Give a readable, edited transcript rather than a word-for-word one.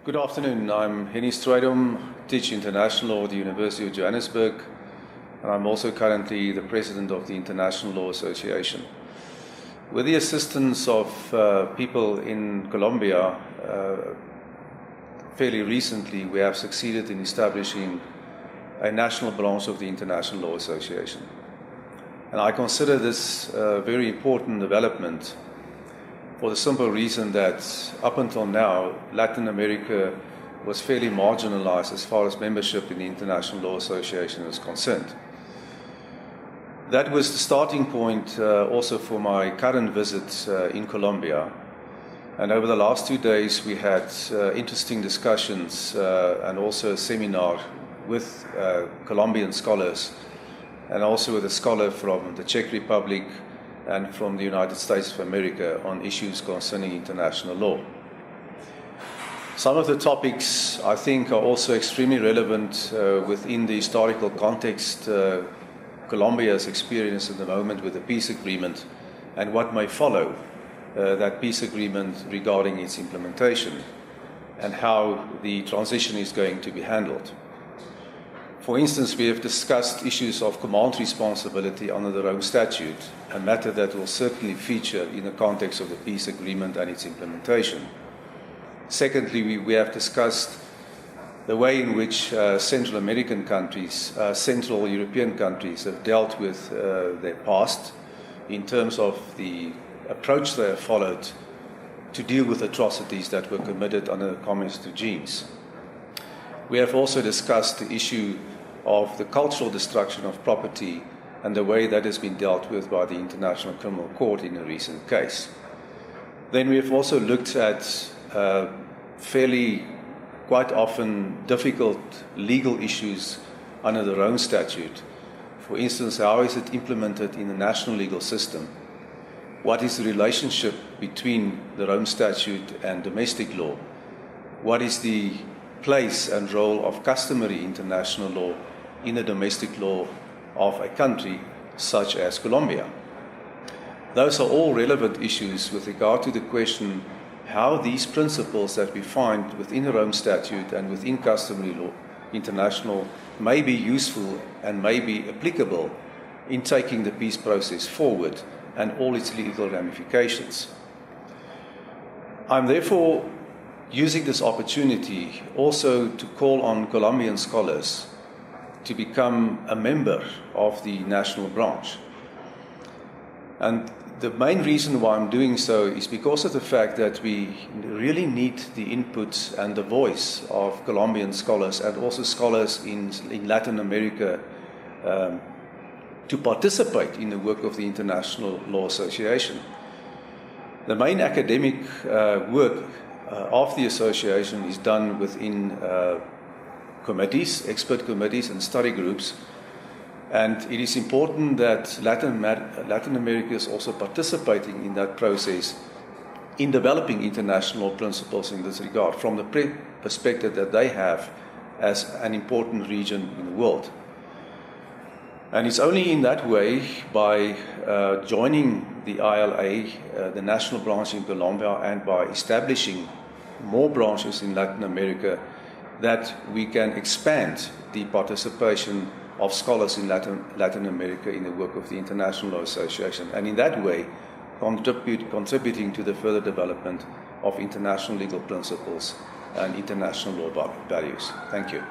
Good afternoon. I'm Henny Strydom, teach international law at the University of Johannesburg, and I'm also currently the president of the International Law Association. With the assistance of people in Colombia, fairly recently we have succeeded in establishing a national branch of the International Law Association. And I consider this a very important development for the simple reason that up until now, Latin America was fairly marginalized as far as membership in the International Law Association is concerned. That was the starting point also for my current visit in Colombia. And over the last 2 days, we had interesting discussions and also a seminar with Colombian scholars and also with a scholar from the Czech Republic and from the United States of America on issues concerning international law. Some of the topics, I think, are also extremely relevant within the historical context Colombia has experienced at the moment with the peace agreement and what may follow that peace agreement regarding its implementation and how the transition is going to be handled. For instance, we have discussed issues of command responsibility under the Rome Statute, a matter that will certainly feature in the context of the peace agreement and its implementation. Secondly, we have discussed the way in which Central American countries, Central European countries have dealt with their past in terms of the approach they have followed to deal with atrocities that were committed under the communist regimes. We have also discussed the issue of the cultural destruction of property and the way that has been dealt with by the International Criminal Court in a recent case. Then we have also looked at fairly, quite often, difficult legal issues under the Rome Statute. For instance, how is it implemented in the national legal system? What is the relationship between the Rome Statute and domestic law? What is the place and role of customary international law in the domestic law of a country such as Colombia? Those are all relevant issues with regard to the question how these principles that we find within the Rome Statute and within customary law international may be useful and may be applicable in taking the peace process forward and all its legal ramifications. I'm therefore using this opportunity also to call on Colombian scholars to become a member of the national branch. And the main reason why I'm doing so is because of the fact that we really need the input and the voice of Colombian scholars and also scholars in Latin America to participate in the work of the International Law Association. The main academic work of the association is done within committees, expert committees and study groups. And it is important that Latin America is also participating in that process in developing international principles in this regard from the perspective that they have as an important region in the world. And it's only in that way, by joining the ILA, the national branch in Colombia, and by establishing more branches in Latin America, that we can expand the participation of scholars in Latin America in the work of the International Law Association, and in that way contributing to the further development of international legal principles and international law values. Thank you.